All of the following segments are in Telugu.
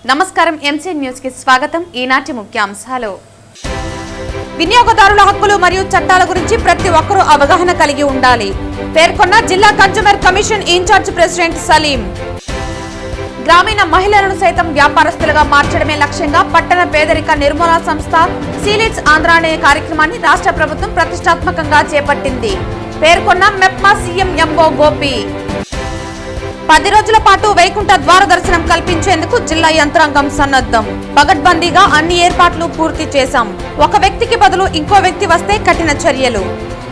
నమస్కారం ఎంసీ న్యూస్ కి స్వాగతం. ఈనాటి ముఖ్యాంశాలు. వినియోగదారుల హక్కులు మరియు చట్టాల గురించి ప్రతి ఒక్కరూ అవగాహన కలిగి ఉండాలి పేర్కొన్న జిల్లా consumer commission incharge president Saleem. గ్రామీణ మహిళలను సైతం వ్యాపారస్తులుగా మార్చడమే లక్ష్యంగా పట్టణ పేదరిక నిర్మూలన సంస్థ సీలిడ్స్ ఆంధ్ర అనే కార్యక్రమాన్ని రాష్ట్ర ప్రభుత్వం ప్రతిష్టాత్మకంగా చేపట్టింది పేర్కొన్న మెప్మా సీఎం ఎంఓ గోపి. 10 రోజుల పాటు వైకుంఠ ద్వార దర్శనం కల్పించేందుకు జిల్లా యంత్రాంగం సన్నద్ధం. పగడ్బందీగా అన్ని ఏర్పాట్లు పూర్తి చేశాం. ఒక వ్యక్తికి బదులు ఇంకో వ్యక్తి వస్తే కఠిన చర్యలు.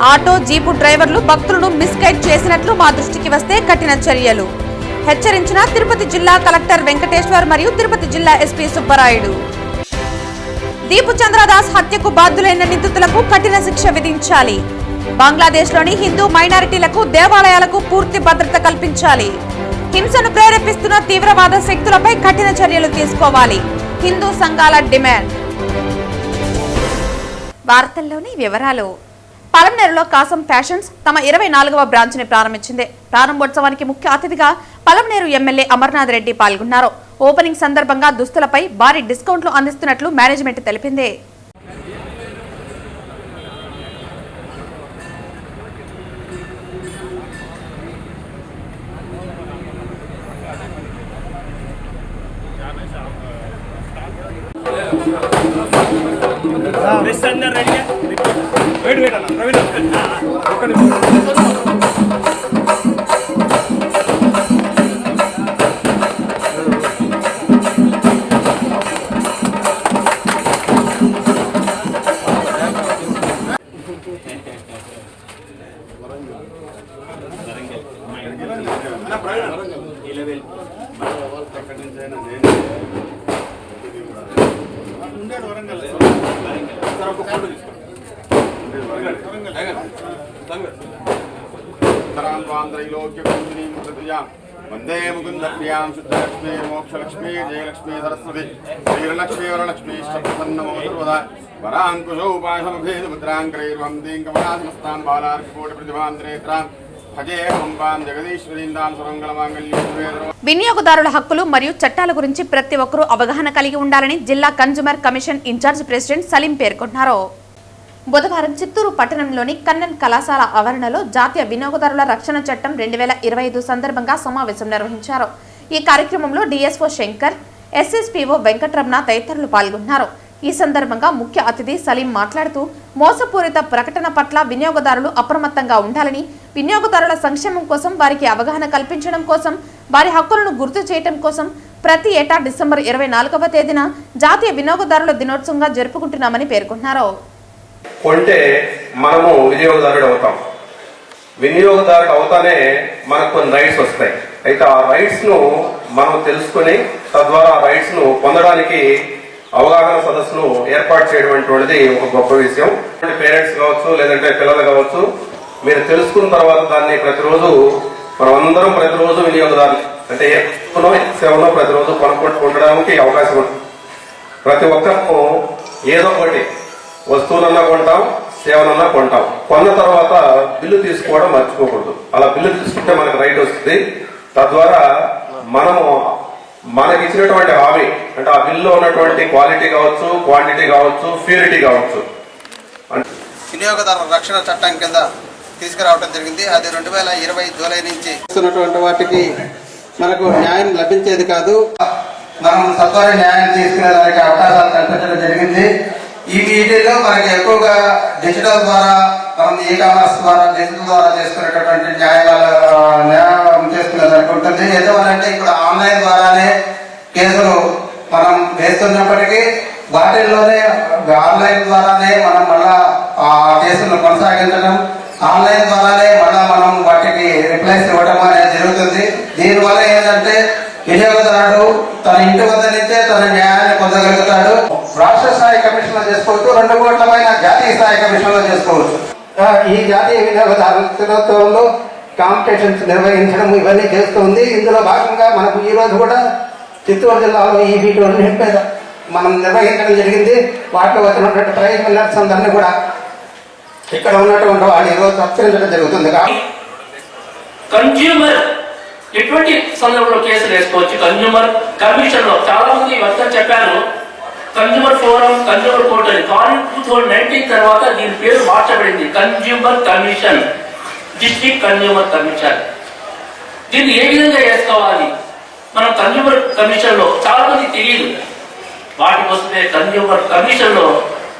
ఆటో జీపు డ్రైవర్లు భక్తులను మిస్గైడ్ చేసినట్లు మా దృష్టికి వస్తే కఠిన చర్యలు హెచ్చరించిన తిరుపతి జిల్లా కలెక్టర్ వెంకటేశ్వర్ మరియు తిరుపతి జిల్లా ఎస్పీ సుబ్బరాయుడు. దీపు చంద్రదాస్ హత్యకు బాధ్యులైన నిందితులకు కఠిన శిక్ష విధించాలి. బంగ్లాదేశ్లోని హిందూ మైనారిటీలకు దేవాలయాలకు పూర్తి భద్రత కల్పించాలి. హింసను ప్రేరేపిస్తున్న తీవ్రవాద శక్తులపై కఠిన చర్యలు తీసుకోవాలి. హిందూ సంఘాల డిమాండ్. వార్తల్లోని వివరాలు. పలమనేరులో కాసం ఫ్యాషన్స్ తమ 24వ బ్రాంచ్ ని ప్రారంభించింది. ప్రారంభోత్సవానికి ముఖ్య అతిథిగా పలమనేరు ఎమ్మెల్యే అమర్నాథ్ రెడ్డి పాల్గొన్నారు. ఓపెనింగ్ సందర్భంగా దుస్తులపై భారీ డిస్కౌంట్లు అందిస్తున్నట్లు మేనేజ్మెంట్ తెలిపింది. వందే ముకుంద ప్రియాం శుద్ధలక్ష్మీ మోక్షలక్ష్మీ జయలక్ష్మీ సరస్వతి శ్రీలక్ష్మీ వరలక్ష్మీ సర్వదా వరాంకుశో ఉపాసమభేద ముద్రాంకరైర్వందీం కమలాసమస్తాం బాలార్కోటి ప్రతిభాంతరేత్రాం వినియోగదారుల హక్కులు మరియు చట్టాల గురించి ప్రతి ఒక్కరూ అవగాహన కలిగి ఉండాలని జిల్లా consumer commission incharge president Saleem పేర్కొన్నారు. బుధవారం చిత్తూరు పట్టణంలోని కన్నన్ కళాశాల ఆవరణలో జాతీయ వినియోగదారుల రక్షణ చట్టం 2025 సందర్భంగా సమావేశం నిర్వహించారు. ఈ కార్యక్రమంలో డిఎస్ఓ శంకర్, ఎస్ఎస్పీఓ వెంకటరమణ తదితరులు పాల్గొన్నారు. ఈ సందర్భంగా ముఖ్య అతిథి సలీం మాట్లాడుతూ మోసపూరిత ప్రకటన పట్ల వినియోగదారులు అప్రమత్తంగా ఉండాలని, వినియోగదారుల సంక్షేమం కోసం వారికి అవగాహన కల్పించడం కోసం, వారి హక్కులను గుర్తు చేయడం కోసం ప్రతి ఏటా డిసెంబర్ 24వ తేదీన జాతీయ వినియోగదారుల దినోత్సవంగా జరుపుకుంటున్నామని పేర్కొన్నారు. కొంటే మనము వినియోగదారుడు అవుతాం. వినియోగదారుడు అవుతానే మనకు కొన్ని రైట్స్ వస్తాయి. అయితే ఆ రైట్స్ ను మనం తెలుసుకుని తద్వారా ఆ రైట్స్ ను పొందడానికి అవగాహన సదస్సును ఏర్పాటు చేయడం అనేది ఒక గొప్ప విషయం. పేరెంట్స్ కావచ్చు, లేదంటే పిల్లలు కావచ్చు, మీరు తెలుసుకున్న తర్వాత దాన్ని ప్రతిరోజు మనమందరం ప్రతిరోజు వినియోగదారులు అంటే ఏ సేవనో ప్రతిరోజు కొనుక్కుంటూ ఉండడానికి అవకాశం ఉంటుంది. ప్రతి ఒక్కరు ఏదో ఒకటి వస్తువులన్నా కొంటాం, సేవలన్నా కొంటాం. కొన్న తర్వాత బిల్లు తీసుకోవడం మర్చిపోకూడదు. అలా బిల్లు తీసుకుంటే మనకు రైట్ వస్తుంది. తద్వారా మనము మనకి ఇచ్చినటువంటి హామీ అంటే ఆ బిల్లులో ఉన్నటువంటి క్వాలిటీ కావచ్చు, క్వాంటిటీ కావచ్చు, ప్యూరిటీ కావచ్చు వినియోగదారుల రక్షణ చట్టం కింద తీసుకురావడం జరిగింది. అది 2020 జూలై నుంచి వాటికి మనకు న్యాయం లభించేది కాదు. మనం సత్వర న్యాయం తీసుకునే దానికి అవకాశాలు కల్పించడం జరిగింది. ఈ వీటిలో మనకి ఎక్కువగా డిజిటల్ ద్వారా, మనం ఈ కామర్స్ ద్వారా, డిజిటల్ ద్వారా చేసుకునేటటువంటి న్యాయం చేసుకునేదానికి ఉంటుంది. ఎందువల్లంటే ఇప్పుడు ఆన్లైన్ ద్వారానే కేసులు మనం వేస్తున్నప్పటికీ వాటిల్లోనే ఆన్లైన్ ద్వారానే మనం మళ్ళా ఆ కేసులను కొనసాగించడం, ఆన్లైన్ ద్వారానే మళ్ళా మనం వాటికి రిప్లైస్ ఇవ్వడం అనేది జరుగుతుంది. దీనివల్ల ఏంటంటే వినియోగదారుడు తన ఇంటి వద్ద నుంచే తన న్యాయాన్ని పొందగలుగుతాడు. రాష్ట్ర స్థాయి కమిషన్ లో చేసుకోవచ్చు, 2 కోట్ల పైన జాతీయ స్థాయి కమిషన్ లో చేసుకోవచ్చు. ఈ జాతీయ వినియోగదారుల దినోత్సవంలో కాంపిటీషన్స్ నిర్వహించడం ఇవన్నీ చేస్తుంది. ఇందులో భాగంగా మనకు ఈ రోజు కూడా చిత్తూరు జిల్లాలో ఈ వీటి మనం నిర్వహించడం జరిగింది. వాటిలో వచ్చినటువంటి ప్రైజ్ విన్నర్స్ అందరినీ కూడా ఇక్కడ ఉన్నటువంటి వాళ్ళు ఈరోజు సత్కరించడం జరుగుతుంది. కన్జ్యూమర్ ఎటువంటి సందర్భంలో కేసులు వేసుకోవచ్చు. కన్జ్యూమర్ కమిషన్ లో చాలా మంది కన్జ్యూమర్ ఫోరం, కన్జ్యూమర్ కోర్ట్ అని. కానీ 2019 తర్వాత దీని పేరు మార్చబడింది, consumer commission, district consumer commission. దీన్ని ఏ విధంగా వేసుకోవాలి? మనం కన్జ్యూమర్ కమిషన్ లో చాలా మంది తెలియదు. వాటి కోసమే కన్జ్యూమర్ కమిషన్ లో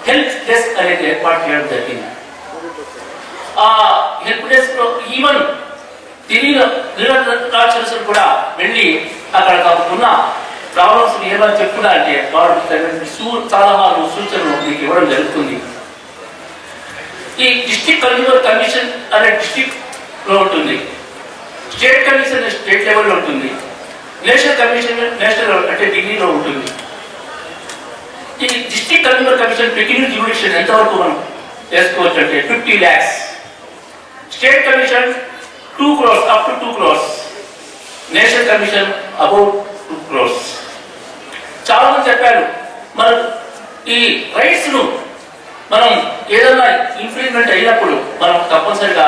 హెల్ప్ డెస్క్ అనేది ఏర్పాటు చేయడం జరిగింది. ఆ హెల్ప్ డెస్క్ లో ఈవెన్ నిరాక్షరసులు కూడా వెళ్ళి అక్కడ తమకున్న ప్రాబ్లమ్స్ ఏమైనా చెప్పుకున్నా అంటే సలహాలు, సూచనలు మీకు ఇవ్వడం జరుగుతుంది. ఈ డిస్ట్రిక్ట్ కన్జ్యూమర్ కమిషన్ అనే డిస్ట్రిక్ట్ లో ఉంటుంది, స్టేట్ కమిషన్ స్టేట్ లెవెల్లో ఉంటుంది, నేషనల్ కమిషన్ నేషనల్ అంటే ఢిల్లీలో ఉంటుంది. ఈ డిస్ట్రిక్ట్ కన్జ్యూమర్ కమిషన్ పెక్యూనియర్ జ్యూరిడిక్షన్ ఎంతవరకు మనం వేసుకోవచ్చు అంటే 50 lakhs. State commission 2 crores, up to 2 crores. National commission about 2 crores. చాలా మంది చెప్పారు, మనం ఈ రైట్స్ ను మనం ఏదైనా ఇన్ఫ్రింజ్మెంట్ అయినప్పుడు మనం తప్పనిసరిగా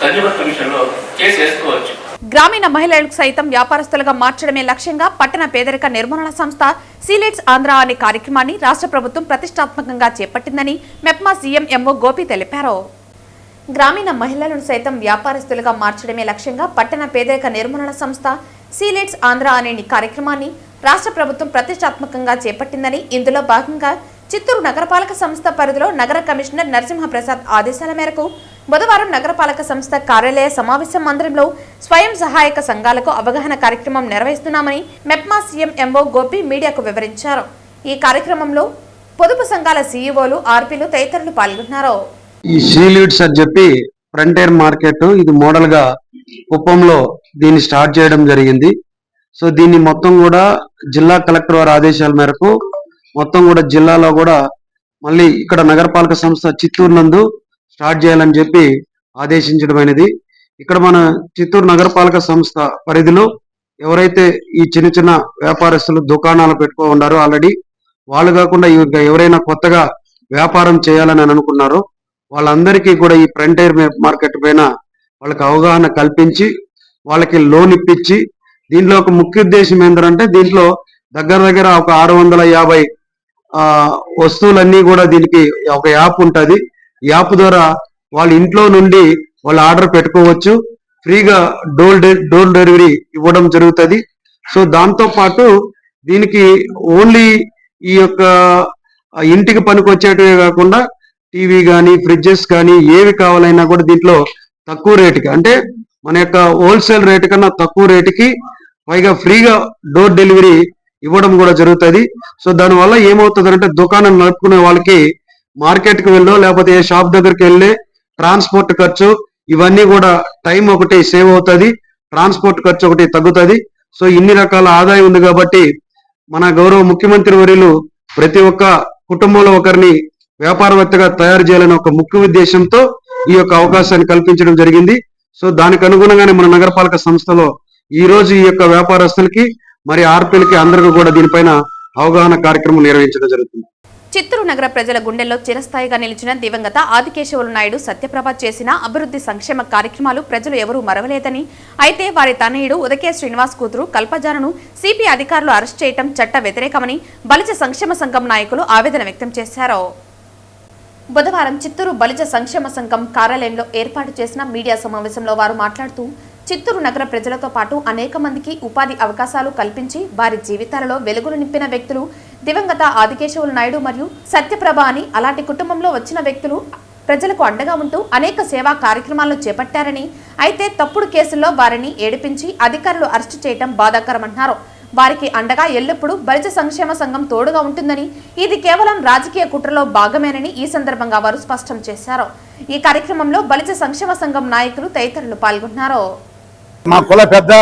కన్జ్యూమర్ కమిషన్ లో కేసు వేసుకోవచ్చు. గ్రామీణ మహిళలకు సైతం వ్యాపారస్తులుగా మార్చడమే లక్ష్యంగా పట్టణ పేదరిక నిర్మూలన సంస్థ సీలెట్స్ ఆంధ్ర అనే కార్యక్రమాన్ని రాష్ట్ర ప్రభుత్వం ప్రతిష్టాత్మకంగా చేపట్టిందని మెప్మా సీఎం ఎంఓ గోపి తెలిపారు. గ్రామీణ మహిళలను సైతం వ్యాపారస్తులుగా మార్చడమే లక్ష్యంగా పట్టణ పేదరిక నిర్మూలన సంస్థ సీలెట్స్ ఆంధ్ర అనే కార్యక్రమాన్ని రాష్ట్ర ప్రభుత్వం ప్రతిష్టాత్మకంగా చేపట్టిందని, ఇందులో భాగంగా చిత్తూరు నగరపాలక సంస్థ పరిధిలో నగర కమిషనర్ నరసింహప్రసాద్ ఆదేశాల మేరకు బుధవారం నగరపాలక సంస్థ కార్యాలయ సమావేశ మందిరంలో స్వయం సహాయక సంఘాలకు అవగాహన కార్యక్రమం నిర్వహిస్తున్నామని మెప్మా సీఎం ఎంఓ గోపి మీడియాకు వివరించారు. ఈ కార్యక్రమంలో పొదుపు సంఘాల సీఈఓలు, ఆర్పీలు తదితరులు పాల్గొన్నారు. ఈ సీలీడ్స్ అని చెప్పి ఫ్రంటియర్ మార్కెట్ ఇది మోడల్ గా కుప్పంలో దీన్ని స్టార్ట్ చేయడం జరిగింది. సో దీన్ని మొత్తం కూడా జిల్లా కలెక్టర్ వారి ఆదేశాల మేరకు మొత్తం కూడా జిల్లాలో కూడా మళ్ళీ ఇక్కడ నగరపాలక సంస్థ చిత్తూరు నందు స్టార్ట్ చేయాలని చెప్పి ఆదేశించడమైనది. ఇక్కడ మన చిత్తూరు నగరపాలక సంస్థ పరిధిలో ఎవరైతే ఈ చిన్న చిన్న వ్యాపారస్తులు దుకాణాలు పెట్టుకో ఉన్నారో ఆల్రెడీ, వాళ్ళు కాకుండా ఎవరైనా కొత్తగా వ్యాపారం చేయాలని అనుకున్నారో వాళ్ళందరికీ కూడా ఈ ఫ్రంటియర్ మార్కెట్ పైన వాళ్ళకి అవగాహన కల్పించి వాళ్ళకి లోన్ ఇప్పించి, దీంట్లో ఒక ముఖ్య ఉద్దేశం ఏంటంటే దీంట్లో దగ్గర ఒక 650 వస్తువులన్నీ కూడా దీనికి ఒక యాప్ ఉంటుంది. యాప్ ద్వారా వాళ్ళ ఇంట్లో నుండి వాళ్ళు ఆర్డర్ పెట్టుకోవచ్చు, ఫ్రీగా డోర్ డెలివరీ ఇవ్వడం జరుగుతుంది. సో దాంతో పాటు దీనికి ఓన్లీ ఈ యొక్క ఇంటికి పనికొచ్చేటివే కాకుండా టీవీ కానీ ఫ్రిడ్జెస్ కానీ ఏవి కావాలైనా కూడా దీంట్లో తక్కువ రేటుకి, అంటే మన యొక్క హోల్సేల్ రేటు కన్నా తక్కువ రేటుకి పైగా ఫ్రీగా డోర్ డెలివరీ ఇవ్వడం కూడా జరుగుతుంది. సో దానివల్ల ఏమవుతుందంటే దుకాణం నడుపుకునే వాళ్ళకి మార్కెట్కి వెళ్ళో లేకపోతే ఏ షాప్ దగ్గరికి వెళ్ళే ట్రాన్స్పోర్ట్ ఖర్చు ఇవన్నీ కూడా టైం ఒకటి సేవ్ అవుతుంది, ట్రాన్స్పోర్ట్ ఖర్చు ఒకటి తగ్గుతుంది. సో ఇన్ని రకాల ఆదాయం ఉంది కాబట్టి మన గౌరవ ముఖ్యమంత్రి వర్యులు ప్రతి ఒక్క కుటుంబంలో ఒకరిని వ్యాపారవేత్తగా తయారు చేయాలని ఒక ముఖ్య ఉద్దేశంతో ఈ యొక్క అవకాశాన్ని కల్పించడం జరిగింది. సో దానికి అనుగుణంగానే మన నగరపాలక సంస్థలో ఈ రోజు ఈ యొక్క వ్యాపారస్తులకి మరి ఆర్పీలకి అందరికీ కూడా దీనిపైన అవగాహన కార్యక్రమం నిర్వహించడం జరుగుతుంది. చిత్తూరు నగర ప్రజల గుండెల్లో చిరస్థాయిగా నిలిచిన దివంగత ఆదికేశవులు నాయుడు సత్యప్రభ చేసిన అభివృద్ధి సంక్షేమ కార్యక్రమాలు ప్రజలు ఎవరూ మరవలేదని, అయితే వారి తనయుడు ఉదకే శ్రీనివాస్ కూతురు కల్పజాను సిపి అధికారులు అరెస్ట్ చేయడం చట్ట వ్యతిరేకమని బలిజ సంక్షేమ సంఘం నాయకులు ఆవేదన వ్యక్తం చేశారు. బుధవారం చిత్తూరు బలిజ సంక్షేమ సంఘం కార్యాలయంలో ఏర్పాటు చేసిన మీడియా సమావేశంలో వారు మాట్లాడుతూ, చిత్తూరు నగర ప్రజలతో పాటు అనేక మందికి ఉపాధి అవకాశాలు కల్పించి వారి జీవితాలలో వెలుగులు నింపిన వ్యక్తులు దివంగత ఆదికేశవులు నాయుడు మరియు సత్యప్రభ అని, అలాంటి కుటుంబంలో వచ్చిన వ్యక్తులు ప్రజలకు అండగా ఉంటూ అనేక సేవా కార్యక్రమాలను చేపట్టారని, అయితే తప్పుడు కేసుల్లో వారిని ఏడిపించి అధికారులు అరెస్టు చేయడం బాధాకరమన్నారు. వారికి అండగా ఎల్లప్పుడూ బలిజ సంక్షేమ సంఘం తోడుగా ఉంటుందని, ఇది కేవలం రాజకీయ కుట్రలో భాగమేనని ఈ సందర్భంగా వారు స్పష్టం చేశారు. ఈ కార్యక్రమంలో బలిజ సంక్షేమ సంఘం నాయకులు తదితరులు పాల్గొన్నారు. మా కుల పెద్ద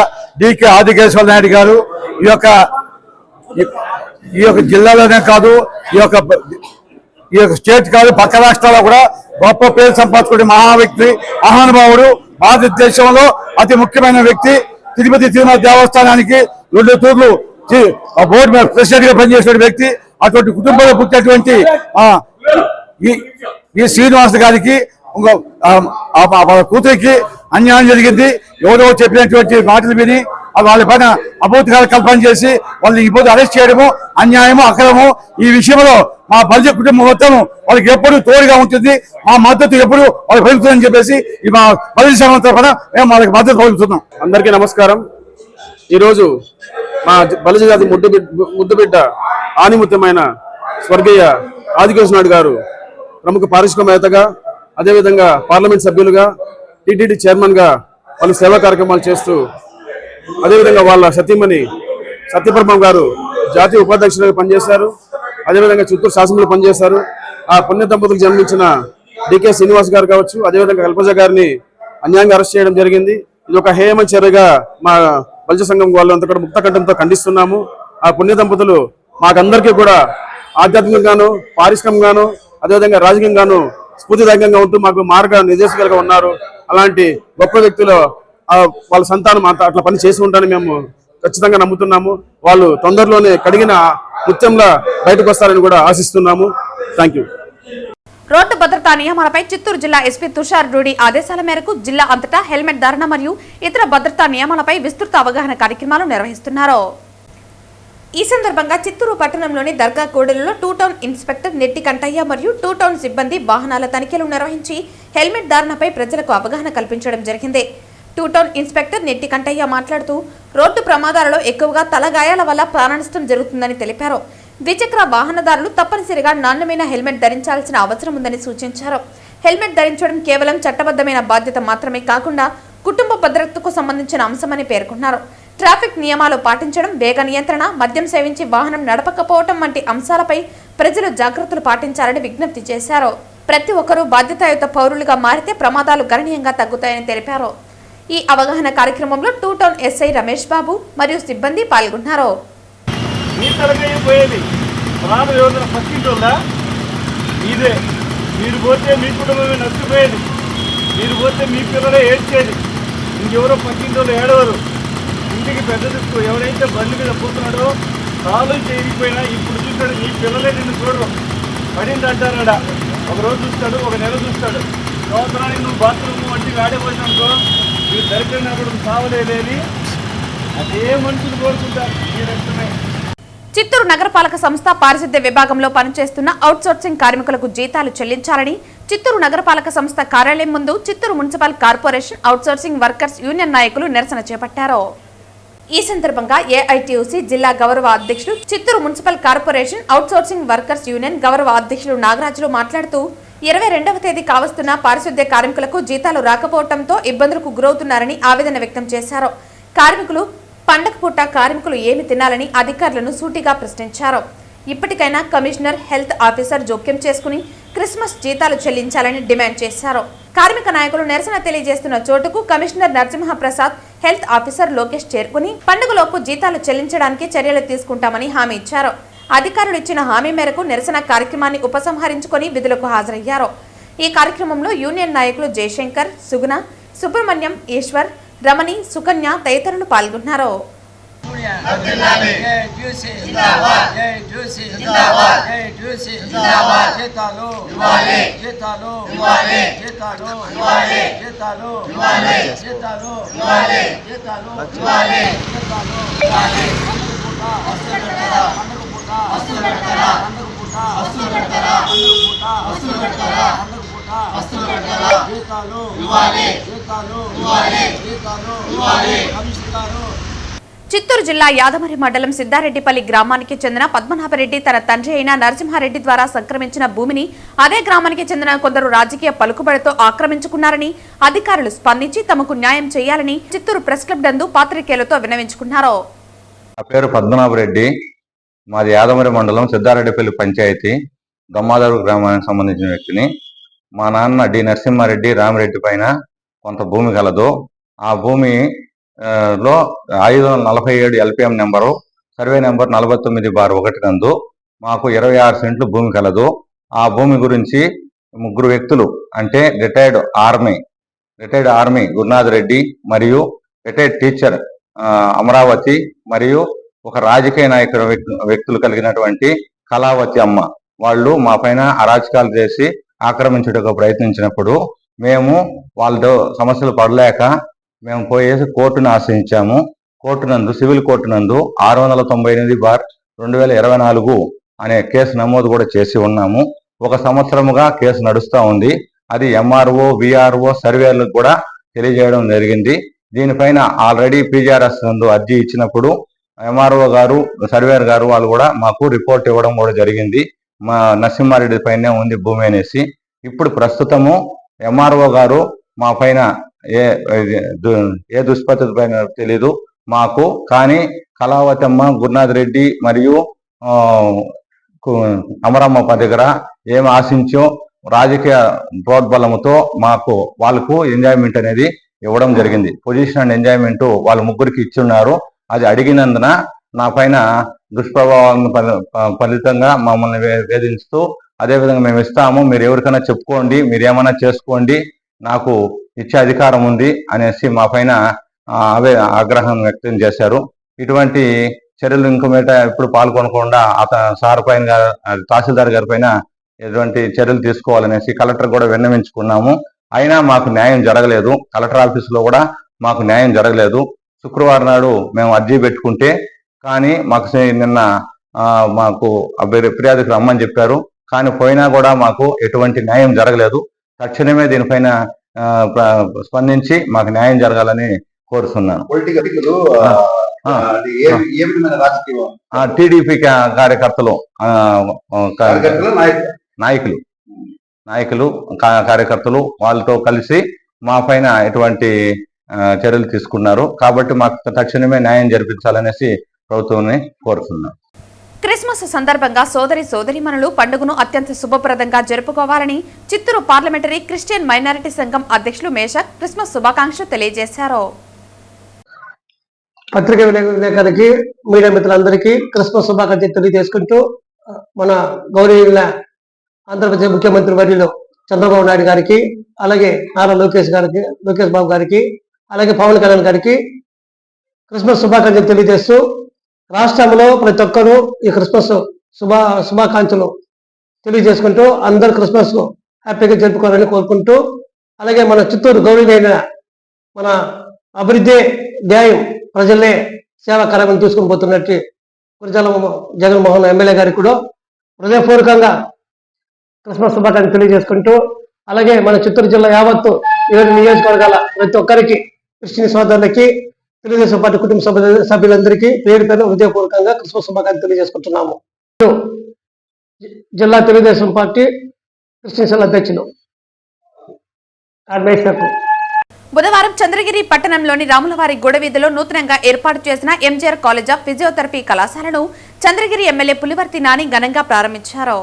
డికే ఆదికేశవ నాయుడు గారు ఈ యొక్క జిల్లాలోనే కాదు, ఈ యొక్క స్టేట్ కాదు, పక్క రాష్ట్రాల్లో కూడా గొప్ప పేరు సంపాదించుకునే మహా వ్యక్తి, మహానుభావుడు, భారతదేశంలో అతి ముఖ్యమైన వ్యక్తి. తిరుపతి తిరుమల దేవస్థానానికి 2 తూర్లు బోర్డు ప్రెసిడెంట్ గా పనిచేసిన వ్యక్తి. అటువంటి కుటుంబంలో పుట్టినటువంటి ఈ శ్రీనివాస్ గారికి కూతురికి అన్యాయం జరిగింది. ఎవరో చెప్పినటువంటి మాటలు విని వాళ్ళ పైన అభౌతికాలు కల్పన చేసి వాళ్ళని ఇప్పుడు అరెస్ట్ చేయడము అన్యాయము అక్రమము. ఈ విషయంలో మా బలిజ కుటుంబం మొత్తం వాళ్ళకి ఎప్పుడు తోడుగా ఉంటుంది, మా మద్దతు ఎప్పుడు వాళ్ళకి పెరుగుతుందని చెప్పేసి ఈ మా బలిజ సంఘం తరఫున మేము వాళ్ళకి మద్దతు పలుకుతున్నాం. అందరికీ నమస్కారం. ఈరోజు మా బలిజ జాతి ముద్దుబిడ్డ ఆనిముత్యమైన స్వర్గీయ ఆదికేశ్ నాయుడు గారు ప్రముఖ పారిశ్రామికవేత్తగా, అదేవిధంగా పార్లమెంట్ సభ్యులుగా, టీటీడీ చైర్మన్ గా వాళ్ళు సేవా కార్యక్రమాలు చేస్తూ, అదేవిధంగా వాళ్ళ సతీమణి సత్యప్రభ గారు జాతీయ ఉపాధ్యక్షులుగా పనిచేశారు. అదేవిధంగా చిత్తూరు శాసనసభలో పనిచేశారు. ఆ పుణ్య దంపతులకు జన్మించిన డికే శ్రీనివాస్ గారు కావచ్చు, అదేవిధంగా కల్పజ గారిని అన్యాయంగా అరెస్ట్ చేయడం జరిగింది. ఇది ఒక హేయమైన చర్యగా మా బలిజ సంఘం వాళ్ళంతా కూడా ముక్త కంఠంతో ఖండిస్తున్నాము. ఆ పుణ్య దంపతులు మాకందరికీ కూడా ఆధ్యాత్మికంగాను, పారిశ్రామికంగాను, అదేవిధంగా రాజకీయంగాను స్ఫూర్తిదాయకంగా ఉంటూ మాకు మార్గ నిర్దేశకులుగా ఉన్నారు. అలాంటి గొప్ప వ్యక్తులు వాళ్ళ సంతానం అట్లా పని చేసి ఉంటారని మేము ఖచ్చితంగా నమ్ముతున్నాము. వాళ్ళు తొందరలోనే కడిగిన ముత్యంలా బయటకు వస్తారని కూడా ఆశిస్తున్నాము. Thank you. రోడ్డు భద్రతా నియమాలపై చిత్తూరు జిల్లా ఎస్పీ తుషార్ రూడి ఆదేశాల మేరకు జిల్లా అంతటా హెల్మెట్ ధారణ మరియు ఇతర భద్రతా నియమాలపై విస్తృత అవగాహన కార్యక్రమాలు నిర్వహిస్తున్నారు. ఈ సందర్భంగా చిత్తూరు పట్టణంలోని దర్గా కూడలిలో 2 టౌన్ ఇన్స్పెక్టర్ నెట్టి కంటయ్య మరియు 2 టౌన్ సిబ్బంది వాహనాల తనిఖీలు నిర్వహించి హెల్మెట్ ధారణపై ప్రజలకు అవగాహన కల్పించడం జరిగింది. 2 టౌన్ ఇన్స్పెక్టర్ నెట్టి కంటయ్య మాట్లాడుతూ రోడ్డు ప్రమాదాలలో ఎక్కువగా తలగాయాల వల్ల ప్రాణనష్టం జరుగుతుందని తెలిపారు. ద్విచక్ర వాహనదారులు తప్పనిసరిగా నాణ్యమైన హెల్మెట్ ధరించాల్సిన అవసరం ఉందని సూచించారు. హెల్మెట్ ధరించడం కేవలం చట్టబద్ధమైన బాధ్యత మాత్రమే కాకుండా కుటుంబ భద్రతకు సంబంధించిన అంశమని పేర్కొన్నారు. ట్రాఫిక్ నియమాలు పాటించడం, వేగ నియంత్రణ, మద్యం సేవించి వాహనం నడపకపోవడం వంటి అంశాలపై ప్రజలు జాగ్రత్తలు పాటించాలని విజ్ఞప్తి చేశారు. ప్రతి ఒక్కరూ బాధ్యతాయుత పౌరులుగా మారితే ప్రమాదాలు గణనీయంగా తగ్గుతాయని తెలిపారు. ఈ అవగాహన కార్యక్రమంలో 2 టౌన్ ఎస్ఐ రమేష్ బాబు మరియు సిబ్బంది పాల్గొన్నారు. మీరు పోతే మీ కుటుంబమే నష్టపోయేది, మీరు పోతే మీ పిల్లలే ఏడ్చేది, ఇంకెవరో పక్కింటోళ్ళు ఏడవరు. ఇంటికి పెద్ద దిక్కు ఎవరైతే బండి మీద పోతున్నాడో కాలు చేయకపోయినా ఇప్పుడు చూస్తాడు, నీ పిల్లలే నిన్ను చూడరు. పడింది అంటారాడా, ఒక రోజు చూస్తాడు, ఒక నెల చూస్తాడు. సంవత్సరానికి నువ్వు బాత్రూమ్ వంటి ఆడేపోయినానుకో మీరు దరిద్రం అప్పుడు సావలేదని అదే మనుషులు కోరుకుంటారు. మీ రక్తమే. చిత్తూరు నగరపాలక సంస్థ పారిశుద్ధ్య విభాగంలో పనిచేస్తున్న అవుట్సోర్సింగ్ కార్మికులకు జీతాలు చెల్లించాలని చిత్తూరు నగరపాలక సంస్థ కార్యాలయం ముందు Chittoor municipal corporation outsourcing workers union నాయకులు నిరసన చేపట్టారు. ఈ సందర్భంగా ఏఐటీయూసీ జిల్లా గౌరవ అధ్యక్షులు, Chittoor municipal corporation outsourcing workers union గౌరవ అధ్యక్షులు నాగరాజులు మాట్లాడుతూ 22వ తేదీ కావస్తున్న పారిశుద్ధ్య కార్మికులకు జీతాలు రాకపోవడంతో ఇబ్బందులకు గురవుతున్నారని ఆవేదన వ్యక్తం చేశారు. కార్మికులు పండగ పూట కార్మికులు ఏమి తినాలని అధికారులను సూటిగా ప్రశ్నించారు. ఇప్పటికైనా కమిషనర్, హెల్త్ ఆఫీసర్ జోక్యం చేసుకుని క్రిస్మస్ జీతాలు చెల్లించాలని డిమాండ్ చేశారు. కార్మిక నాయకులు నిరసన తెలియజేస్తున్న చోటుకు commissioner Narasimha Prasad, health officer Lokesh చేరుకుని పండుగలోపు జీతాలు చెల్లించడానికి చర్యలు తీసుకుంటామని హామీ ఇచ్చారు. అధికారులు ఇచ్చిన హామీ మేరకు నిరసన కార్యక్రమాన్ని ఉపసంహరించుకొని విధులకు హాజరయ్యారు. ఈ కార్యక్రమంలో యూనియన్ నాయకులు జయశంకర్, సుగుణ, సుబ్రహ్మణ్యం, ఈశ్వర్, రమణి, సుకన్య తదితరులు పాల్గొన్నారు. చిత్తూరు జిల్లా యాదమరి మండలం సిద్ధారెడ్డిపల్లి గ్రామానికి చెందిన పద్మనాభరెడ్డి తన తండ్రి అయిన నరసింహారెడ్డి ద్వారా సంక్రమించిన భూమిని అదే గ్రామానికి చెందిన కొందరు రాజకీయ పలుకుబడితో ఆక్రమించుకున్నారని అధికారులు స్పందించి తమకు న్యాయం చేయాలని చిత్తూరు ప్రెస్ క్లబ్ నందు పాత్రికేయులతో విన్నవించుకున్నారు. నా పేరు పద్మనాభరెడ్డి. మాది యాదమరి మండలం సిద్ధారెడ్డిపల్లి పంచాయతీ దొమ్మాదరు గ్రామానికి సంబంధించిన వ్యక్తిని. మా నాన్న డి నరసింహారెడ్డి రామిరెడ్డి పైన కొంత భూమి కలదు. ఆ భూమి లో 547 LPM నెంబరు, సర్వే నెంబర్ 49/1 నందు మాకు 26 సెంట్లు భూమి కలదు. ఆ భూమి గురించి 3 వ్యక్తులు, అంటే రిటైర్డ్ ఆర్మీ గురునాథ్ రెడ్డి మరియు రిటైర్డ్ టీచర్ అమరావతి మరియు ఒక రాజకీయ నాయకుల వ్యక్తులు కలిగినటువంటి కళావతి అమ్మ, వాళ్ళు మా పైన అరాచకాలు చేసి ఆక్రమించుటకు ప్రయత్నించినప్పుడు మేము వాళ్ళతో సమస్యలు పడలేక మేము పోయేసి కోర్టును ఆశ్రయించాము. కోర్టు నందు సివిల్ కోర్టు నందు 698/2024 అనే కేసు నమోదు కూడా చేసి ఉన్నాము. 1 సంవత్సరముగా కేసు నడుస్తూ ఉంది. అది ఎంఆర్ఓ, విఆర్ఓ, సర్వేర్లకు కూడా తెలియజేయడం జరిగింది. దీనిపైన ఆల్రెడీ పీజీఆర్ఎస్ నందు అర్జీ ఇచ్చినప్పుడు ఎంఆర్ఓ గారు, సర్వేర్ గారు వాళ్ళు కూడా మాకు రిపోర్ట్ ఇవ్వడం కూడా జరిగింది. మా నరసింహారెడ్డి పైనే ఉంది భూమి అనేసి. ఇప్పుడు ప్రస్తుతము ఎంఆర్ఓ గారు మా పైన ఏ దుష్పద్ధతి పైన తెలీదు మాకు, కానీ కళావతమ్మ, గురునాథ్ రెడ్డి మరియు అమరమ్మ దగ్గర ఏమి ఆశించో రాజకీయ ప్రోద్బలముతో మాకు వాళ్ళకు ఎంజాయ్మెంట్ అనేది ఇవ్వడం జరిగింది. పొజిషన్ అండ్ ఎంజాయ్మెంట్ వాళ్ళ ముగ్గురికి ఇచ్చున్నారు. అది అడిగినందున నా పైన దుష్ప్రభావం ఫలితంగా మమ్మల్ని వేధిస్తూ, అదేవిధంగా మేము ఇస్తాము, మీరు ఎవరికైనా చెప్పుకోండి, మీరు ఏమైనా చేసుకోండి, నాకు ఇచ్చే అధికారం ఉంది అనేసి మా పైన ఆగ్రహం వ్యక్తం చేశారు. ఇటువంటి చర్యలు ఇంక మీద ఇప్పుడు పాల్గొనకుండా సార్ పైన, తహసీల్దార్ గారి పైన ఎటువంటి చర్యలు తీసుకోవాలనేసి కలెక్టర్ కూడా విన్నవించుకున్నాము. అయినా మాకు న్యాయం జరగలేదు. కలెక్టర్ ఆఫీసులో కూడా మాకు న్యాయం జరగలేదు. శుక్రవారం నాడు మేము అర్జీ పెట్టుకుంటే కానీ మాకు నిన్న మాకు ఫిర్యాదుకు రమ్మని చెప్పారు. కానీ పోయినా కూడా మాకు ఎటువంటి న్యాయం జరగలేదు. తక్షణమే దీనిపైన స్పందించి మాకు న్యాయం జరగాలని కోరుతున్నాను. టీడీపీ కార్యకర్తలు, నాయకులు కార్యకర్తలు వాళ్ళతో కలిసి మా పైన ఎటువంటి చర్యలు తీసుకున్నారు. కాబట్టి మాకు తక్షణమే న్యాయం జరిపించాలనేసి ప్రభుత్వాన్ని కోరుతున్నాం. క్రిస్మస్ సందర్భంగా సోదరీమణులు పండుగను అత్యంత శుభప్రదంగా జరుపుకోవాలని చిత్తూరు పార్లమెంటరీ క్రిస్టియన్ మైనారిటీ సంఘం అధ్యక్షులు మేషక్ క్రిస్మస్ శుభాకాంక్షలు తెలియజేశారు. పత్రికా విలేకరులకి, మీడియా మిత్రులందరికీ క్రిస్మస్ శుభాకాంక్షలు తెలియజేసుకుంటూ, మన గౌరవనీయుల ఆంధ్రప్రదేశ్ ముఖ్యమంత్రి వర్యులు చంద్రబాబు నాయుడు గారికి, అలాగే నారా లోకేష్ బాబు గారికి, అలాగే పవన్ కళ్యాణ్ గారికి క్రిస్మస్ శుభాకాంక్షలు తెలియజేస్తూ, రాష్ట్రంలో ప్రతి ఒక్కరూ ఈ క్రిస్మస్ శుభాకాంక్షలు తెలియజేసుకుంటూ అందరూ క్రిస్మస్ హ్యాపీగా జరుపుకోవాలని కోరుకుంటూ, అలాగే మన చిత్తూరు గౌరవనీయులైన మన అభివృద్ధి ధ్యేయం ప్రజలే సేవా కార్యక్రమం తీసుకుని పోతున్నట్టు గురజాల జగన్మోహన్ ఎమ్మెల్యే గారికి కూడా హృదయపూర్వకంగా క్రిస్మస్ శుభాకాంక్షలు తెలియజేసుకుంటూ, అలాగే మన చిత్తూరు జిల్లా యావత్తు 7 నియోజకవర్గాల ప్రతి ఒక్కరికి, క్రిస్టియన్ సోదరులకి, తెలుగుదేశం పార్టీ కుటుంబ సభ్యులందరికీ పేరు హృదయపూర్వకంగా క్రిస్మస్ శుభాకాంక్షలు తెలియజేసుకుంటున్నాము. జిల్లా తెలుగుదేశం పార్టీ క్రిస్టియన్ సెల్ అధ్యక్షులు బుధవారం చంద్రగిరి పట్టణంలోని రాములవారి గూడవీధిలో నూతనంగా ఏర్పాటు చేసిన ఎంజీఆర్ కాలేజ్ ఆఫ్ ఫిజియోథెరపీ కళాశాలను చంద్రగిరి ఎమ్మెల్యే పులివర్తి నాని ఘనంగా ప్రారంభించారు.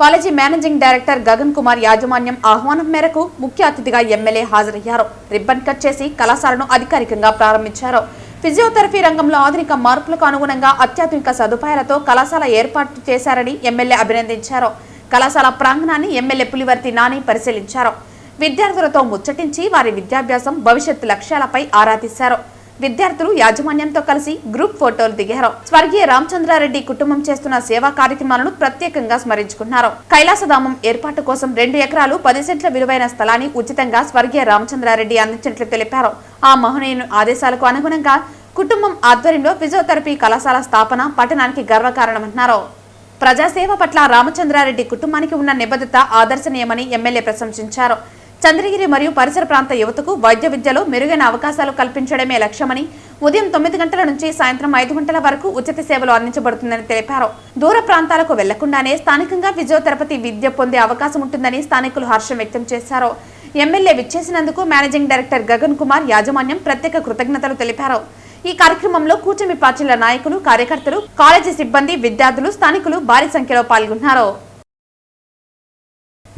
College managing director Gagan Kumar యాజమాన్యం ఆహ్వానం మేరకు ముఖ్య అతిథిగా ఎమ్మెల్యే హాజరయ్యారు. రిబ్బన్ కట్ చేసి కళాశాలను అధికారికంగా ప్రారంభించారు. ఫిజియోథెరపీ రంగంలో ఆధునిక మార్పులకు అనుగుణంగా అత్యాధునిక సదుపాయాలతో కళాశాల ఏర్పాటు చేశారని ఎమ్మెల్యే అభినందించారు. కళాశాల ప్రాంగణాన్ని ఎమ్మెల్యే పులివర్తి నాని పరిశీలించారు. విద్యార్థులతో ముచ్చటించి వారి విద్యాభ్యాసం, భవిష్యత్తు లక్ష్యాలపై ఆరా తీశారు. విద్యార్థులు యాజమాన్యంతో కలిసి గ్రూప్ ఫోటోలు దిగారు. స్వర్గీయ రామచంద్రారెడ్డి కుటుంబం చేస్తున్న సేవా కార్యక్రమాలను ప్రత్యేకంగా స్మరించుకున్నారు. కైలాసధామం ఏర్పాటు కోసం 2 ఎకరాలు 10 సెంట్ల విలువైన స్థలాన్ని ఉచితంగా స్వర్గీయ రామచంద్రారెడ్డి అందించినట్లు తెలిపారు. ఆ మహనీయుని ఆదేశాలకు అనుగుణంగా కుటుంబం ఆధ్వర్యంలో ఫిజియోథెరపీ కళాశాల స్థాపన పట్టణానికి గర్వకారణమన్నారు. ప్రజాసేవ పట్ల రామచంద్రారెడ్డి కుటుంబానికి ఉన్న నిబద్ధత ఆదర్శనీయమని ఎమ్మెల్యే ప్రశంసించారు. చంద్రగిరి మరియు పరిసర ప్రాంత యువతకు వైద్య విద్యలో మెరుగైన అవకాశాలు కల్పించడమే లక్ష్యమని, ఉదయం 9 గంటల నుంచి సాయంత్రం 5 గంటల వరకు ఉచిత సేవలు అందించబడుతుందని తెలిపారు. దూర ప్రాంతాలకు వెళ్లకుండానే స్థానికంగా ఫిజియోథెరపీ విద్య పొందే అవకాశం ఉంటుందని స్థానికులు హర్షం వ్యక్తం చేశారు. ఎమ్మెల్యే విచ్చేసినందుకు మేనేజింగ్ డైరెక్టర్ గగన్ కుమార్ యాజమాన్యం ప్రత్యేక కృతజ్ఞతలు తెలిపారు. ఈ కార్యక్రమంలో కూటమి పార్టీల నాయకులు, కార్యకర్తలు, కాలేజీ సిబ్బంది, విద్యార్థులు, స్థానికులు భారీ సంఖ్యలో పాల్గొన్నారు.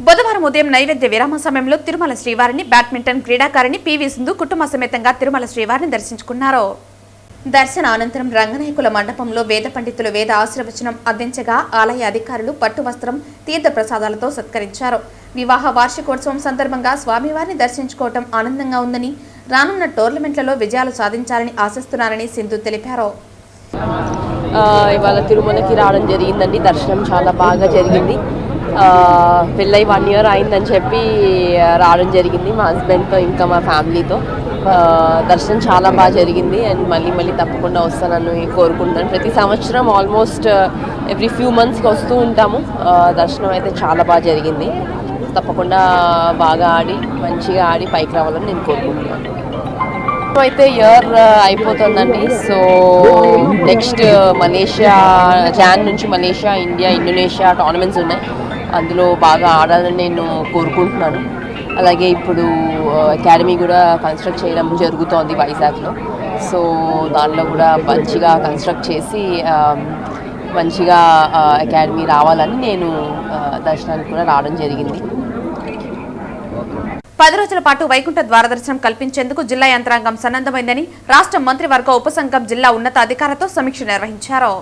బుధవారం ఉదయం నైవేద్య విరామ సమయంలో తిరుమల శ్రీవారిని బ్యాడ్మింటన్ క్రీడాకారిణి పివి సింధు కుటుంబ సమేతంగా తిరుమల శ్రీవారిని దర్శించుకున్నారు. దర్శన అనంతరం రంగనాయకుల మండపంలో వేద పండితులు వేద ఆశీర్వచనం అందించగా ఆలయ అధికారులు పట్టు వస్త్రం, తీర్థ ప్రసాదాలతో సత్కరించారు. వివాహ వార్షికోత్సవం సందర్భంగా స్వామివారిని దర్శించుకోవటం ఆనందంగా ఉందని, రానున్న టోర్నమెంట్లలో విజయాలు సాధించాలని ఆశిస్తున్నారని సింధు తెలిపారు. ఇవాళ తిరుమలకి రావడం జరిగిందండి. దర్శనం చాలా బాగా జరిగింది. పెళ్ళై 1 year అయిందని చెప్పి రావడం జరిగింది మా హస్బెండ్తో ఇంకా మా ఫ్యామిలీతో. దర్శనం చాలా బాగా జరిగింది అండ్ మళ్ళీ తప్పకుండా వస్తానని కోరుకుంటున్నాను. ప్రతి సంవత్సరం ఆల్మోస్ట్ ఎవ్రీ ఫ్యూ మంత్స్కి వస్తూ ఉంటాము. దర్శనం అయితే చాలా బాగా జరిగింది. తప్పకుండా బాగా మంచిగా ఆడి పైకి రావాలని నేను కోరుకుంటున్నాను. అయితే ఇయర్ అయిపోతుందండి. సో నెక్స్ట్ మలేషియా జాన్ నుంచి మలేషియా, ఇండియా, ఇండోనేషియా టోర్నమెంట్స్ ఉన్నాయి. అందులో బాగా ఆడాలని నేను కోరుకుంటున్నాను. అలాగే ఇప్పుడు అకాడమీ కూడా కన్స్ట్రక్ట్ చేయడం జరుగుతోంది వైజాగ్లో. సో దానిలో కూడా మంచిగా కన్స్ట్రక్ట్ చేసి మంచిగా అకాడమీ రావాలని నేను దర్శనానికి కూడా రావడం జరిగింది. 10 రోజుల పాటు వైకుంఠ ద్వార దర్శనం కల్పించేందుకు జిల్లా యంత్రాంగం సన్నద్ధమైందని రాష్ట్ర మంత్రివర్గ ఉపసంఘం జిల్లా ఉన్నతాధికారులతో సమీక్ష నిర్వహించారు.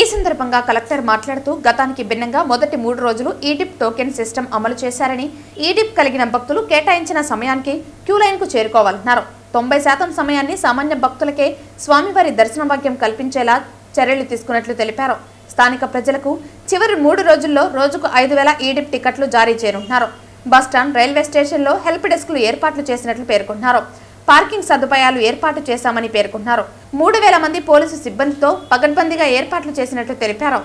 ఈ సందర్భంగా కలెక్టర్ మాట్లాడుతూ గతానికి భిన్నంగా మొదటి 3 రోజులు ఈడిప్ టోకెన్ సిస్టమ్ అమలు చేశారని, ఈడిప్ కలిగిన భక్తులు కేటాయించిన సమయానికి క్యూ లైన్ కు చేరుకోవాలన్నారు. 90% సమయాన్ని సామాన్య భక్తులకే స్వామివారి దర్శన భాగ్యం కల్పించేలా చర్యలు తీసుకున్నట్లు తెలిపారు. స్థానిక ప్రజలకు చివరి 3 రోజుల్లో రోజుకు 5,000 ఈడిప్ టికెట్లు జారీ చేయనున్నారు. బస్టాండ్, రైల్వే స్టేషన్లో హెల్ప్ డెస్క్లు ఏర్పాట్లు చేసినట్లు పేర్కొన్నారు. పార్కింగ్ సదుపాయాలు ఏర్పాటు చేశామని పేర్కొన్నారు. 3,000 మంది పోలీసు సిబ్బందితో పగడ్బందీగా ఏర్పాట్లు చేసినట్లు తెలిపారు.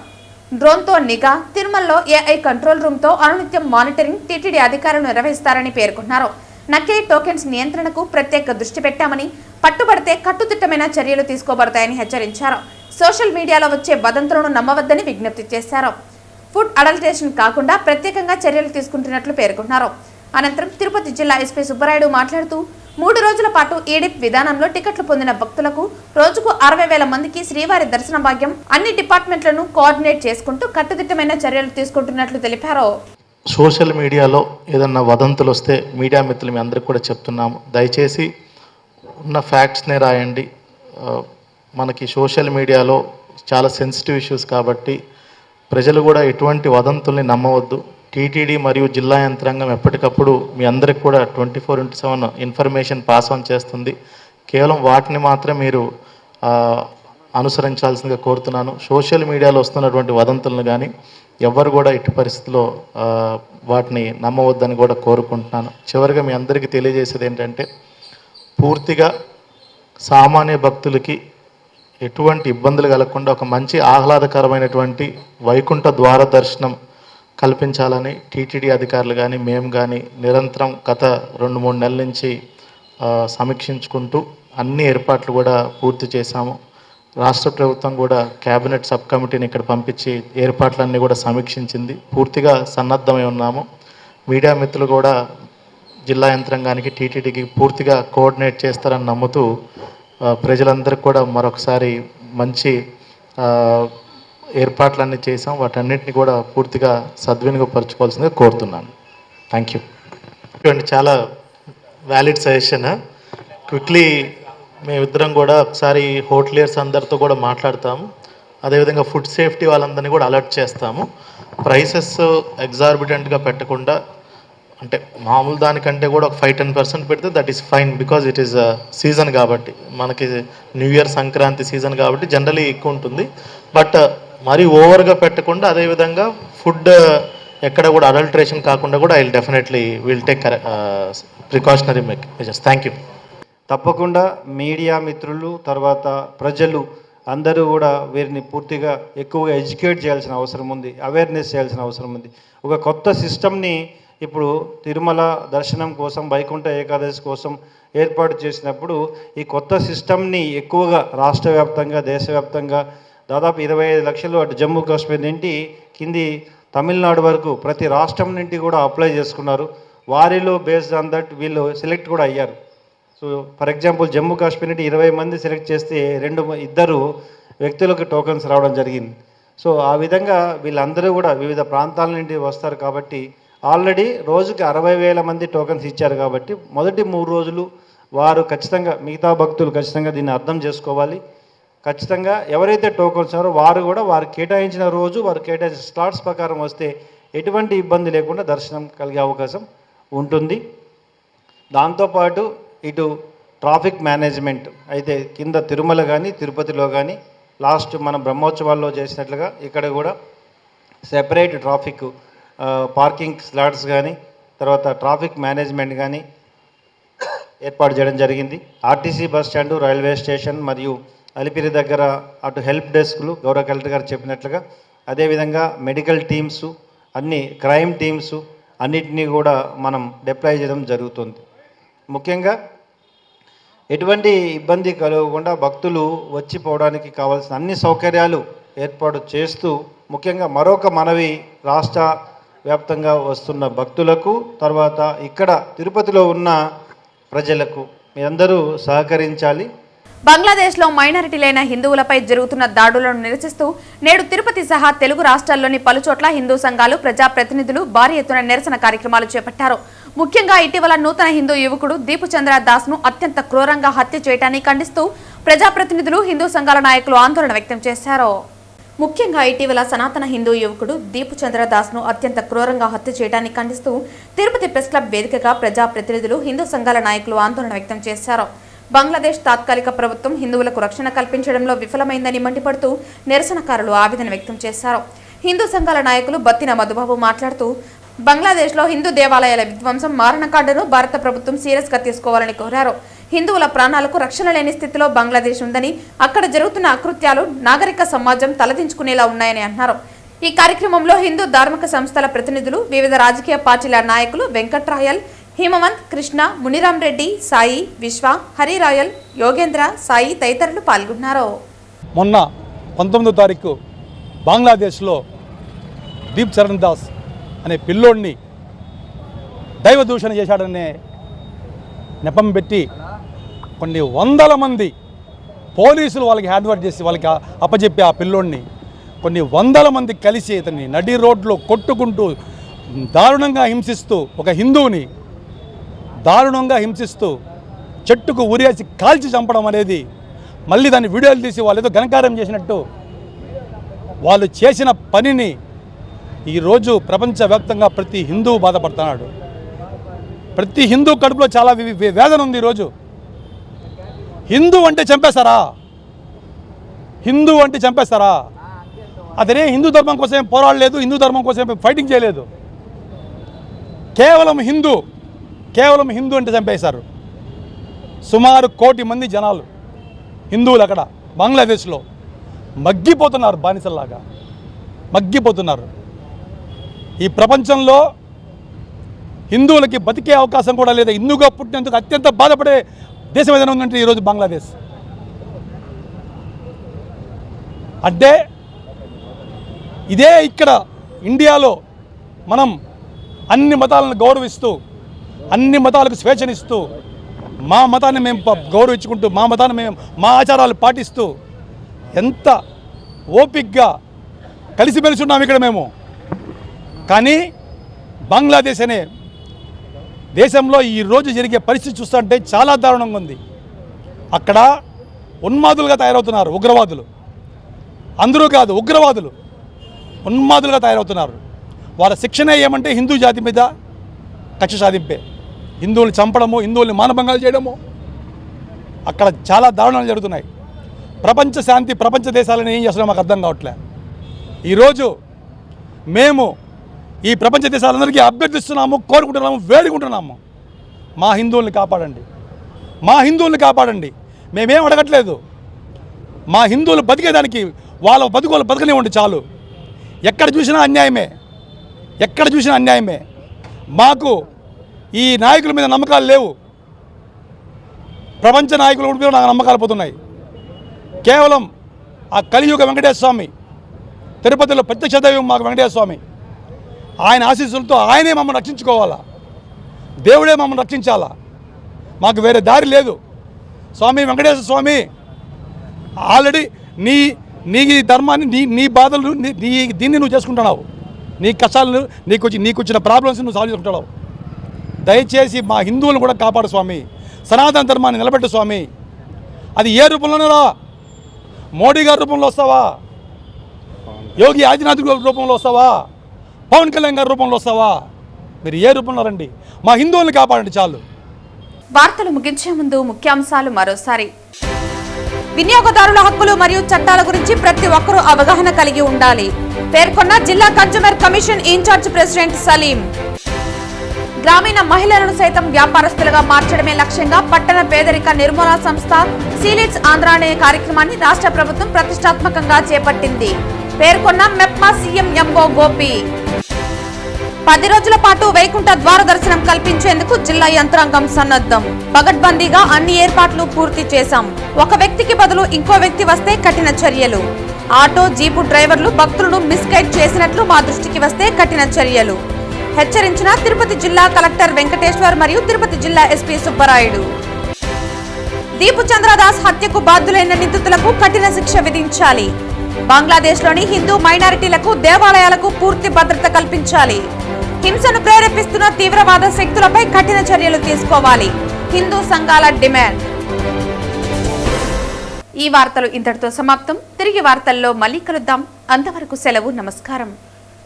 డ్రోన్తో నిఘా, తిరుమలలో ఏఐ కంట్రోల్ రూమ్తో అనునిత్యం మానిటరింగ్ టీటీడీ అధికారులు నిర్వహిస్తారని పేర్కొన్నారు. నకిలీ టోకెన్స్ నియంత్రణకు ప్రత్యేక దృష్టి పెట్టామని, పట్టుబడితే కట్టుదిట్టమైన చర్యలు తీసుకోబడతాయని హెచ్చరించారు. సోషల్ మీడియాలో వచ్చే వదంతులను నమ్మవద్దని విజ్ఞప్తి చేశారు. ఫుడ్ అడల్టరేషన్ కాకుండా ప్రత్యేకంగా చర్యలు తీసుకుంటున్నట్లు పేర్కొన్నారు. అనంతరం తిరుపతి జిల్లా ఎస్పీ సుబ్బరాయుడు మాట్లాడుతూ 3 రోజుల పాటు ఈడిప్ విధానంలో టికెట్లు పొందిన భక్తులకు రోజుకు 60,000 మందికి శ్రీవారి దర్శన భాగ్యం అన్ని డిపార్ట్మెంట్లను కోఆర్డినేట్ చేసుకుంటూ కట్టుదిట్టమైన చర్యలు తీసుకుంటున్నట్లు తెలిపారు. సోషల్ మీడియాలో ఏదన్నా వదంతులు వస్తే మీడియా మిత్రులు మీ అందరికీ కూడా చెప్తున్నాము, దయచేసి ఉన్న ఫ్యాక్ట్స్నే రాయండి. మనకి సోషల్ మీడియాలో చాలా సెన్సిటివ్ ఇష్యూస్ కాబట్టి ప్రజలు కూడా ఎటువంటి వదంతుల్ని నమ్మవద్దు. టీటీడీ మరియు జిల్లా యంత్రాంగం ఎప్పటికప్పుడు మీ అందరికి కూడా 24/7 ఇన్ఫర్మేషన్ పాస్ ఆన్ చేస్తుంది. కేవలం వాటిని మాత్రం మీరు అనుసరించాల్సిందిగా కోరుతున్నాను. సోషల్ మీడియాలో వస్తున్నటువంటి వదంతులను కానీ ఎవరు కూడా ఎట్టి పరిస్థితుల్లో వాటిని నమ్మవద్దని కూడా కోరుకుంటున్నాను. చివరిగా మీ అందరికీ తెలియజేసేది ఏంటంటే, పూర్తిగా సామాన్య భక్తులకి ఎటువంటి ఇబ్బందులు కలగకుండా ఒక మంచి ఆహ్లాదకరమైనటువంటి వైకుంఠ ద్వార దర్శనం కల్పించాలని టీటీడీ అధికారులు కానీ మేము కానీ నిరంతరం గత 2-3 నెలల నుంచి సమీక్షించుకుంటూ అన్ని ఏర్పాట్లు కూడా పూర్తి చేశాము. రాష్ట్ర ప్రభుత్వం కూడా కేబినెట్ సబ్ కమిటీని ఇక్కడ పంపించి ఏర్పాట్లన్నీ కూడా సమీక్షించింది. పూర్తిగా సన్నద్ధమై ఉన్నాము. మీడియా మిత్రులు కూడా జిల్లా యంత్రాంగానికి, టీటీడీకి పూర్తిగా కోఆర్డినేట్ చేస్తారని నమ్ముతూ ప్రజలందరికీ కూడా మరొకసారి మంచి ఏర్పాట్లన్నీ చేసాం. వాటన్నిటిని కూడా పూర్తిగా సద్వినియోగపరచుకోవాల్సిందిగా కోరుతున్నాను. Thank you. చాలా వ్యాలిడ్ సజెషన్. క్విక్లీ మేమిద్దరం కూడా ఒకసారి హోటలియర్స్ అందరితో కూడా మాట్లాడతాము. అదేవిధంగా ఫుడ్ సేఫ్టీ వాళ్ళందరినీ కూడా అలర్ట్ చేస్తాము. ప్రైసెస్ ఎగ్జార్బిటెంట్గా పెట్టకుండా, అంటే మామూలు దానికంటే కూడా ఒక 5-10% పెడితే that is fine, because it is season కాబట్టి, మనకి న్యూ ఇయర్ సంక్రాంతి సీజన్ కాబట్టి జనరలీ ఎక్కువ ఉంటుంది. బట్ మరీ ఓవర్గా పెట్టకుండా, అదేవిధంగా ఫుడ్ ఎక్కడ కూడా అడల్టరేషన్ కాకుండా కూడా I definitely will take precautionary measures. Thank you. తప్పకుండా మీడియా మిత్రులు, తర్వాత ప్రజలు అందరూ కూడా వీరిని పూర్తిగా ఎక్కువగా ఎడ్యుకేట్ చేయాల్సిన అవసరం ఉంది, అవేర్నెస్ చేయాల్సిన అవసరం ఉంది. ఒక కొత్త సిస్టమ్ని ఇప్పుడు తిరుమల దర్శనం కోసం, వైకుంఠ ఏకాదశి కోసం ఏర్పాటు చేసినప్పుడు ఈ కొత్త సిస్టమ్ని ఎక్కువగా రాష్ట్ర వ్యాప్తంగా, దేశవ్యాప్తంగా దాదాపు 25 లక్షలు అటు జమ్మూ కాశ్మీర్ నుండి కింది తమిళనాడు వరకు ప్రతి రాష్ట్రం నుండి కూడా అప్లై చేసుకున్నారు. వారిలో బేస్డ్ ఆన్ దట్ వీళ్ళు సెలెక్ట్ కూడా అయ్యారు. So for example Jammu Kashmir నుండి 20 మంది సెలెక్ట్ చేస్తే 2 వ్యక్తులకు టోకన్స్ రావడం జరిగింది. సో ఆ విధంగా వీళ్ళందరూ కూడా వివిధ ప్రాంతాల నుండి వస్తారు కాబట్టి ఆల్రెడీ రోజుకి 60,000 మంది టోకన్స్ ఇచ్చారు. కాబట్టి మొదటి 3 రోజులు వారు ఖచ్చితంగా, మిగతా భక్తులు ఖచ్చితంగా దీన్ని అర్థం చేసుకోవాలి. ఖచ్చితంగా ఎవరైతే టోకన్స్ ఉన్నారో వారు కూడా వారు కేటాయించిన రోజు, వారు కేటాయించిన స్లాట్స్ ప్రకారం వస్తే ఎటువంటి ఇబ్బంది లేకుండా దర్శనం కలిగే అవకాశం ఉంటుంది. దాంతోపాటు ఇటు ట్రాఫిక్ మేనేజ్మెంట్ అయితే కింద తిరుమల కానీ, తిరుపతిలో కానీ లాస్ట్ మన బ్రహ్మోత్సవాల్లో చేసినట్లుగా ఇక్కడ కూడా సెపరేట్ ట్రాఫిక్ పార్కింగ్ స్లాట్స్ కానీ, తర్వాత ట్రాఫిక్ మేనేజ్మెంట్ కానీ, ఏర్పాటు చేయడం జరిగింది. RTC bus stand, railway station మరియు అలిపిరి దగ్గర అటు హెల్ప్ డెస్క్లు గౌరవ కలెక్టర్ గారు చెప్పినట్లుగా, అదేవిధంగా మెడికల్ టీమ్స్, అన్ని క్రైమ్ టీమ్స్ అన్నిటినీ కూడా మనం డిప్లాయ్ చేయడం జరుగుతుంది. ముఖ్యంగా ఎటువంటి ఇబ్బంది కలగకుండా భక్తులు వచ్చిపోవడానికి కావాల్సిన అన్ని సౌకర్యాలు ఏర్పాటు చేస్తూ, ముఖ్యంగా మరొక మనవి రాష్ట్ర వ్యాప్తంగా వస్తున్న భక్తులకు, తర్వాత ఇక్కడ తిరుపతిలో ఉన్న ప్రజలకు మీరందరూ సహకరించాలి. బంగ్లాదేశ్లో మైనారిటీలైన హిందువులపై జరుగుతున్న దాడులను నిరసిస్తూ నేడు తిరుపతి సహా తెలుగు రాష్ట్రాల్లోని పలుచోట్ల హిందూ సంఘాలు, ప్రజాప్రతినిధులు భారీ ఎత్తున నిరసన కార్యక్రమాలు చేపట్టారు. ముఖ్యంగా ఇటీవల నూతన హిందూ యువకుడు దీపుచంద్ర దాస్ను అత్యంత క్రూరంగా హత్య చేయడాన్ని ఖండిస్తూ ప్రజాప్రతినిధులు, హిందూ సంఘాల నాయకులు ఆందోళన వ్యక్తం చేశారు. ముఖ్యంగా ఇటీవల సనాతన హిందూ యువకుడు దీపుచంద్ర దాస్ను అత్యంత క్రూరంగా హత్య చేయడాన్ని ఖండిస్తూ తిరుపతి ప్రెస్ క్లబ్ వేదికగా ప్రజాప్రతినిధులు, హిందూ సంఘాల నాయకులు ఆందోళన వ్యక్తం చేశారు. బంగ్లాదేశ్ తాత్కాలిక ప్రభుత్వం హిందువులకు రక్షణ కల్పించడంలో విఫలమైందని మండిపడుతూ నిరసనకారులు ఆవేదన వ్యక్తం చేశారు. హిందూ సంఘాల నాయకులు బత్తిన మధుబాబు మాట్లాడుతూ బంగ్లాదేశ్లో హిందూ దేవాలయాల విధ్వంసం, మారణకాండను భారత ప్రభుత్వం సీరియస్గా తీసుకోవాలని కోరారు. హిందువుల ప్రాణాలకు రక్షణ లేని స్థితిలో బంగ్లాదేశ్ ఉందని, అక్కడ జరుగుతున్న అకృత్యాలు నాగరిక సమాజం తలదించుకునేలా ఉన్నాయని అన్నారు. ఈ కార్యక్రమంలో హిందూ ధార్మిక సంస్థల ప్రతినిధులు, వివిధ రాజకీయ పార్టీల నాయకులు వెంకట్ రాయల్, హిమవంత్, కృష్ణ, మునిరాం రెడ్డి, సాయి, విశ్వ, హరిరాయల్, యోగేంద్ర, సాయి తదితరులు పాల్గొన్నారు. మొన్న 19వ తారీఖు బంగ్లాదేశ్లో దీప్ చరణ్ దాస్ అనే పిల్లోడిని దైవ దూషణ చేశాడనే నెపం పెట్టి కొన్ని వందల మంది పోలీసులు వాళ్ళకి హ్యాండ్ ఓవర్ చేసి వాళ్ళకి అప్పచెప్పి ఆ పిల్లోడిని కొన్ని వందల మంది కలిసి ఇతన్ని నడి రోడ్లో కొట్టుకుంటూ దారుణంగా హింసిస్తూ, ఒక హిందువుని దారుణంగా హింసిస్తూ చెట్టుకు ఉరేసి కాల్చి చంపడం అనేది, మళ్ళీ దాన్ని వీడియోలు తీసి వాళ్ళు ఏదో ఘనకార్యం చేసినట్టు వాళ్ళు చేసిన పనిని ఈరోజు ప్రపంచవ్యాప్తంగా ప్రతి హిందువు బాధపడుతున్నాడు. ప్రతి హిందూ కడుపులో చాలా వేదన ఉంది. ఈరోజు హిందూ అంటే చంపేస్తారా? హిందూ అంటే చంపేస్తారా? అతనే హిందూ ధర్మం కోసం పోరాడలేదు, హిందూ ధర్మం కోసం ఫైటింగ్ చేయలేదు. కేవలం హిందూ అంటే చంపేశారు. సుమారు 1 కోటి మంది జనాలు హిందువులు అక్కడ బంగ్లాదేశ్లో మగ్గిపోతున్నారు, బానిసల్లాగా మగ్గిపోతున్నారు. ఈ ప్రపంచంలో హిందువులకి బతికే అవకాశం కూడా లేదు. హిందూగా పుట్టినందుకు అత్యంత బాధపడే దేశం ఏదైనా ఉందంటే ఈరోజు బంగ్లాదేశ్. అంటే ఇదే ఇక్కడ ఇండియాలో మనం అన్ని మతాలను గౌరవిస్తూ, అన్ని మతాలకు స్వేచ్ఛనిస్తూ, మా మతాన్ని మేము గౌరవించుకుంటూ, మా మతాన్ని మేము, మా ఆచారాలు పాటిస్తూ ఎంత ఓపిక్గా కలిసిమెలిసి ఉన్నాము ఇక్కడ మేము. కానీ బంగ్లాదేశ్ అనే దేశంలో ఈరోజు జరిగే పరిస్థితి చూస్తుంటే చాలా దారుణంగా ఉంది. అక్కడ ఉన్మాదులుగా తయారవుతున్నారు ఉగ్రవాదులు. అందరూ కాదు, ఉగ్రవాదులు ఉన్మాదులుగా తయారవుతున్నారు. వాళ్ళ శిక్షణ ఏమంటే హిందూ జాతి మీద కక్ష సాధింపే, హిందువులు చంపడము, హిందువుల్ని మానభంగాలు చేయడము. అక్కడ చాలా దారుణాలు జరుగుతున్నాయి. ప్రపంచ శాంతి, ప్రపంచ దేశాలను ఏం చేస్తున్నారో మాకు అర్థం కావట్లే. ఈరోజు మేము ఈ ప్రపంచ దేశాలందరికీ అభ్యర్థిస్తున్నాము, కోరుకుంటున్నాము, వేడుకుంటున్నాము, మా హిందువుల్ని కాపాడండి, మా హిందువుల్ని కాపాడండి. మేమేం అడగట్లేదు. మా హిందువులు బతికేదానికి వాళ్ళ బతుకులు బతకనివ్వండి చాలు. ఎక్కడ చూసినా అన్యాయమే, ఎక్కడ చూసినా అన్యాయమే. మాకు ఈ నాయకుల మీద నమ్మకాలు లేవు. ప్రపంచ నాయకుల మీద నాకు నమ్మకాలు పోతున్నాయి. కేవలం ఆ కలియుగ వెంకటేశ్వర స్వామి, తిరుపతిలో ప్రత్యక్ష దైవం మాకు వెంకటేశ్వర స్వామి, ఆయన ఆశీస్సులతో ఆయనే మమ్మల్ని రక్షించుకోవాలా, దేవుడే మమ్మల్ని రక్షించాలా. మాకు వేరే దారి లేదు. స్వామి వెంకటేశ్వర స్వామి, ఆల్రెడీ నీ ధర్మాన్ని, నీ బాధలు, దీన్ని నువ్వు చేసుకుంటున్నావు. నీ కష్టాలను, నీకు వచ్చిన ప్రాబ్లమ్స్ నువ్వు సాల్వ్ చేసుకుంటున్నావు. దయచేసి మా హిందువులను కూడా కాపాడు స్వామి. సనాతన ధర్మాన్ని నిలబెట్టు స్వామి. అది ఏ రూపంలోనే రా. మోడీ గారి రూపంలో వస్తావా, యోగి ఆదిత్యనాథ్ రూపంలో వస్తావా, పవన్ కళ్యాణ్ గారి రూపంలో వస్తావా, మీరు ఏ రూపంలో రండి, మా హిందువుల్ని కాపాడండి చాలు. వార్తలు ముగించే ముందు ముఖ్యాంశాలు మరోసారి. వినియోగదారుల హక్కులు మరియు చట్టాల గురించి ప్రతి ఒక్కరూ అవగాహన కలిగి ఉండాలి పేర్కొన్న జిల్లా consumer commission incharge president Saleem. గ్రామీణ మహిళలను సైతం వ్యాపారస్తులుగా మార్చడమే లక్ష్యంగా పట్టణ పేదరిక నిర్మూలన సంస్థ సీలిడ్స్ ఆంధ్ర అనే కార్యక్రమాన్ని రాష్ట్ర ప్రభుత్వం ప్రతిష్టాత్మకంగా చేపట్టింది. పేర్కొన్న మెప్మా సీఎం ఎంఓ గోపి. 10 రోజుల పాటు వైకుంఠ ద్వార దర్శనం కల్పించేందుకు జిల్లా యంత్రాంగం సన్నద్ధం. పగడ్బందీగా అన్ని ఏర్పాట్లు పూర్తి చేశాం. ఒక వ్యక్తికి బదులు ఇంకో వ్యక్తి వస్తే కఠిన చర్యలు. ఆటో జీపు డ్రైవర్లు భక్తులను మిస్గైడ్ చేసినట్లు మా దృష్టికి వస్తే కఠిన చర్యలు హెచ్చరించిన తిరుపతి జిల్లా కలెక్టర్ వెంకటేశ్వర్ మరియు తిరుపతి జిల్లా ఎస్పీ సుబ్బరాయుడు. దీపు చంద్రదాస్ హత్యకు బాధ్యులైన నిందితులకు కఠిన శిక్ష విధించాలి. బంగ్లాదేశ్లోని హిందూ మైనారిటీలకు దేవాలయాలకు పూర్తి భద్రత కల్పించాలి. హింసను ప్రేరేపిస్తున్న తీవ్రవాద శక్తులపై కఠిన చర్యలు తీసుకోవాలి. హిందూ సంఘాల డిమాండ్. ఈ వార్తలు ఇంతటితో సమాప్తం. తిరిగి వార్తల్లో మళ్ళీ కలుద్దాం. అంతవరకు సెలవు. నమస్కారం.